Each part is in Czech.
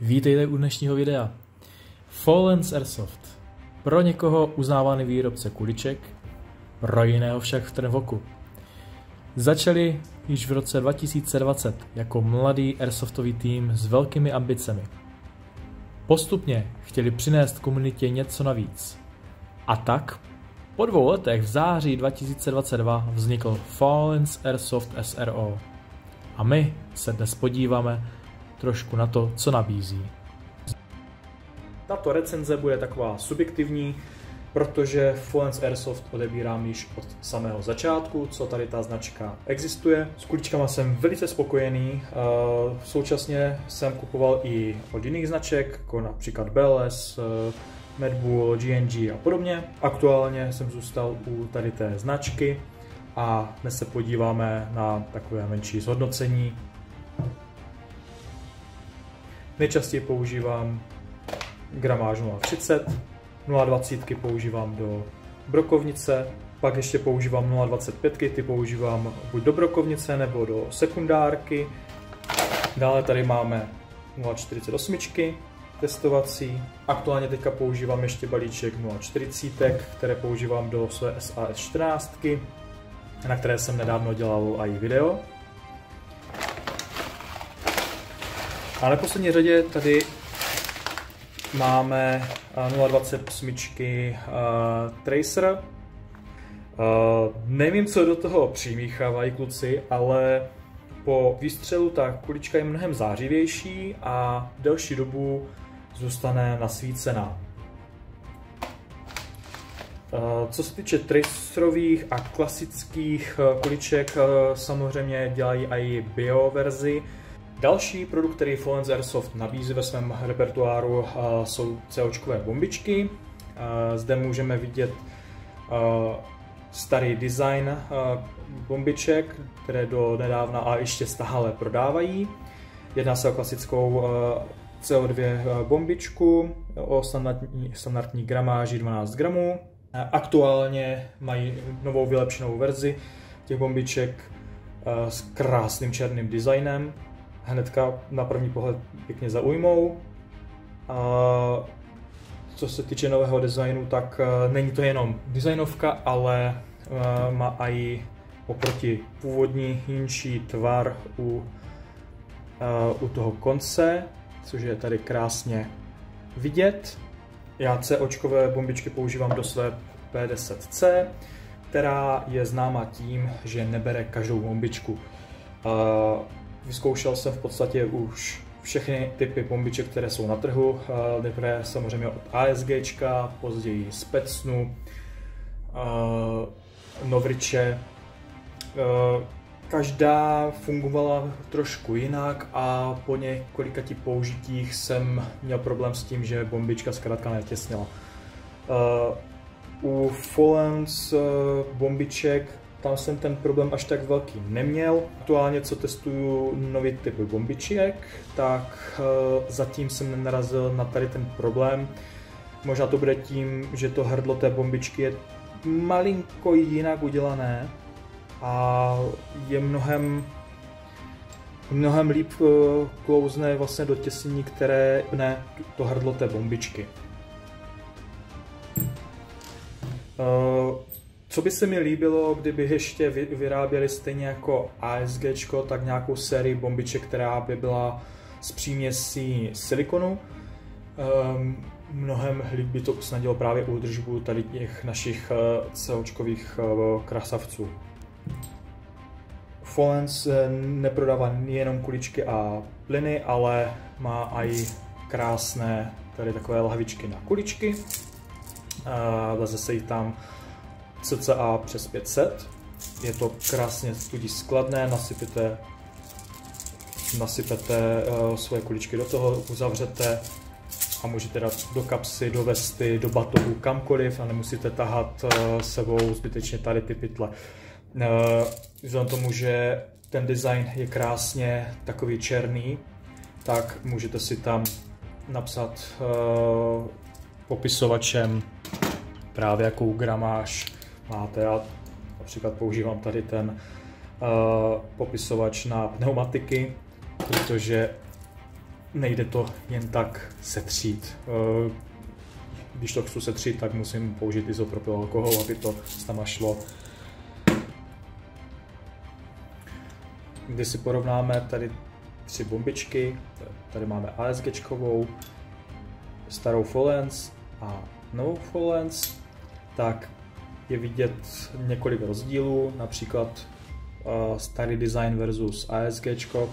Vítejte u dnešního videa. Fallens Airsoft. Pro někoho uznávaný výrobce kuliček, pro jiného však v trn v oku. Začali již v roce 2020 jako mladý airsoftový tým s velkými ambicemi. Postupně chtěli přinést komunitě něco navíc. A tak po 2 letech v září 2022 vznikl Fallens Airsoft SRO. A my se dnes podíváme trošku na to, co nabízí. Tato recenze bude taková subjektivní, protože Fallens Airsoft odebírám již od samého začátku, co tady ta značka existuje. S kuličkama jsem velice spokojený, současně jsem kupoval i od jiných značek, jako například BLS, Mad Bull, GNG a podobně. Aktuálně jsem zůstal u tady té značky a dnes se podíváme na takové menší zhodnocení. Nejčastěji používám gramáž 0,30, 0,20 používám do brokovnice, pak ještě používám 0,25, ty používám buď do brokovnice nebo do sekundárky. Dále tady máme 0,48 testovací. Aktuálně teďka používám ještě balíček 0,40, které používám do své SAS 14, na které jsem nedávno dělal i video. A na poslední řadě tady máme 0,28 Tracer. Nevím, co do toho přimíchávají kluci, ale po výstřelu ta kulička je mnohem zářivější a delší dobu zůstane nasvícená. Co se týče tracerových a klasických kuliček, samozřejmě dělají i bio verzi. Další produkt, který Fallens Airsoft nabízí ve svém repertoáru, jsou COčkové bombičky. Zde můžeme vidět starý design bombiček, které do nedávna a ještě stále prodávají. Jedná se o klasickou CO2 bombičku o standardní gramáži 12 gramů. Aktuálně mají novou vylepšenou verzi těch bombiček s krásným černým designem. Hnedka na první pohled pěkně zaujmou. Co se týče nového designu, tak není to jenom designovka, ale má i oproti původní jinší tvar u toho konce, což je tady krásně vidět. Já COčkové bombičky používám do své P10C, která je známa tím, že nebere každou bombičku. Vyzkoušel jsem v podstatě už všechny typy bombiček, které jsou na trhu. Nejprve samozřejmě od ASGčka, později Specnu, Novriče. Každá fungovala trošku jinak a po několika použitích jsem měl problém s tím, že bombička zkrátka netěsnila. U Fallens bombiček tam jsem ten problém až tak velký neměl. Aktuálně, co testuju nový typ bombiček, tak zatím jsem nenarazil na tady ten problém. Možná to bude tím, že to hrdlo té bombičky je malinko jinak udělané a je mnohem líp klouzne vlastně do těsnění, které ne to hrdlo té bombičky. Co by se mi líbilo, kdyby ještě vyráběli stejně jako ASGčko, tak nějakou sérii bombiček, která by byla s příměsí silikonu. Mnohem líp by to usnadnilo právě údržbu tady těch našich COčkových krasavců. Fallens neprodává jenom kuličky a plyny, ale má i krásné tady takové lahvičky na kuličky. Vleze se jich tam cca přes 500. Je to krásně tudíž skladné, nasypete svoje kuličky do toho, uzavřete a můžete dát do kapsy, do vesty, do batohu, kamkoliv a nemusíte tahat sebou zbytečně tady ty pytle. Vzhledem tomu, že ten design je krásně takový černý, tak můžete si tam napsat popisovačem právě jakou gramáž máte. Já například používám tady ten popisovač na pneumatiky, protože nejde to jen tak setřít. Když to chci setřít, tak musím použít izopropyl alkohol, aby to tam šlo. Když si porovnáme tady 3 bombičky, tady máme ASGčkovou, starou Follens a novou Follens, tak je vidět několik rozdílů, například starý design versus ASGčko,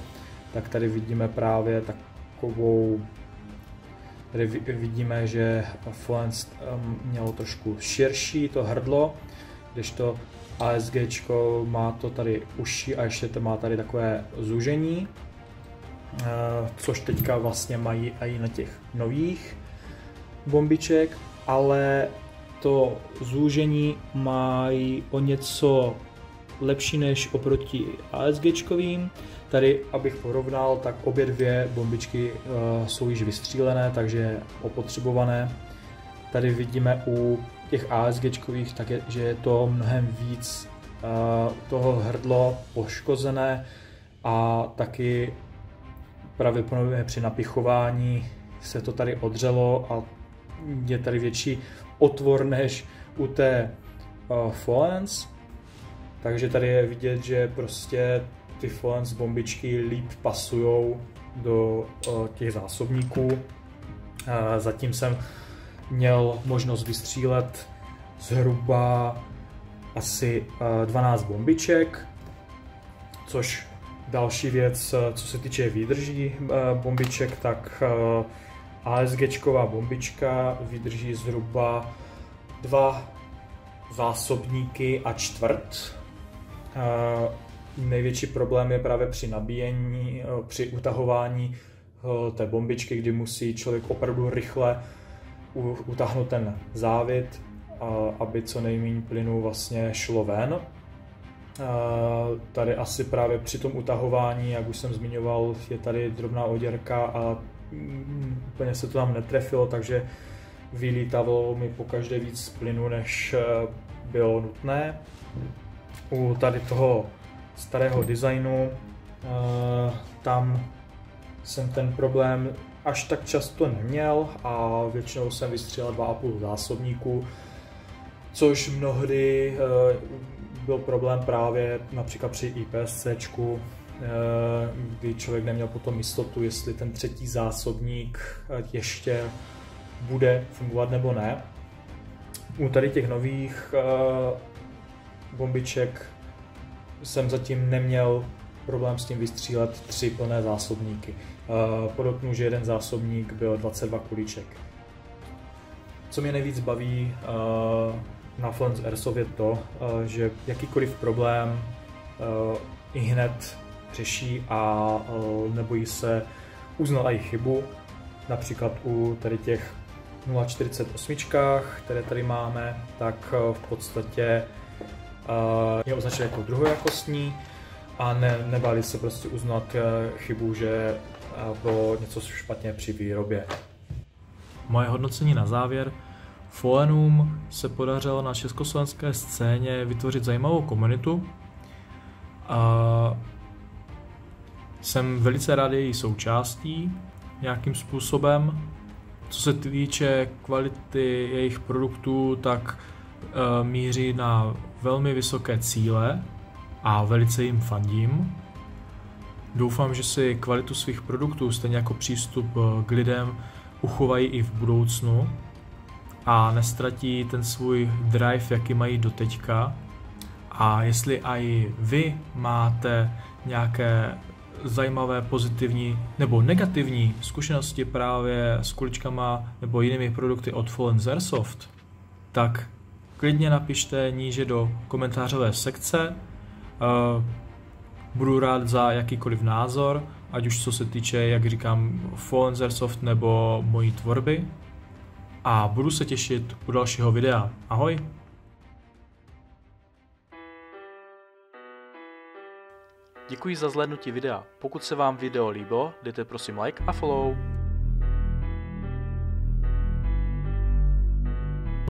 tak tady vidíme právě takovou, tady vidíme, že Follens mělo trošku širší to hrdlo, kdežto ASGčko má to tady užší a ještě to má tady takové zúžení, což teďka vlastně mají i na těch nových bombiček, ale to zúžení mají o něco lepší než oproti ASGčkovým. Tady, abych porovnal, tak obě dvě bombičky jsou již vystřílené, takže opotřebované. Tady vidíme u těch ASGčkových, že je to mnohem víc toho hrdlo poškozené a taky pravděpodobně při napichování se to tady odřelo a je tady větší otvor než u té Follens. Takže tady je vidět, že prostě ty Follens bombičky líp pasujou do těch zásobníků. Zatím jsem měl možnost vystřílet zhruba asi 12 bombiček, což další věc, co se týče výdrží bombiček, tak ASGčková bombička vydrží zhruba 2 zásobníky a čtvrt. Největší problém je právě při nabíjení, při utahování té bombičky, kdy musí člověk opravdu rychle utáhnout ten závit, aby co nejméně plynu vlastně šlo ven. Tady asi právě při tom utahování, jak už jsem zmiňoval, je tady drobná oděrka a úplně se to tam netrefilo, takže vylítalo mi pokaždé víc plynu, než bylo nutné. U tady toho starého designu tam jsem ten problém až tak často neměl a většinou jsem vystřelil 2,5 zásobníku, což mnohdy byl problém právě například při IPSCčku, kdy člověk neměl potom jistotu, jestli ten třetí zásobník ještě bude fungovat nebo ne. U tady těch nových bombiček jsem zatím neměl problém s tím vystřílet 3 plné zásobníky. Podotknu, že jeden zásobník byl 22 kulíček. Co mě nejvíc baví na Follens Airsoft je to, že jakýkoliv problém ihned řeší a nebojí se uznat i chybu. Například u tady těch 0,48, které tady máme, tak v podstatě je označen jako druhojakostní a nebáli se prostě uznat chybu, že bylo něco špatně při výrobě. Moje hodnocení na závěr. Follenům se podařilo na československé scéně vytvořit zajímavou komunitu. Jsem velice rád její součástí nějakým způsobem. Co se týče kvality jejich produktů, tak míří na velmi vysoké cíle a velice jim fandím. Doufám, že si kvalitu svých produktů, stejně jako přístup k lidem, uchovají i v budoucnu a nestratí ten svůj drive, jaký mají doteďka. A jestli i vy máte nějaké zajímavé, pozitivní nebo negativní zkušenosti právě s kuličkama nebo jinými produkty od Follens Airsoft, tak klidně napište níže do komentářové sekce. Budu rád za jakýkoliv názor, ať už co se týče, jak říkám, Follens Airsoft nebo mojí tvorby. A budu se těšit u dalšího videa. Ahoj! Děkuji za zhlédnutí videa. Pokud se vám video líbilo, dejte prosím like a follow.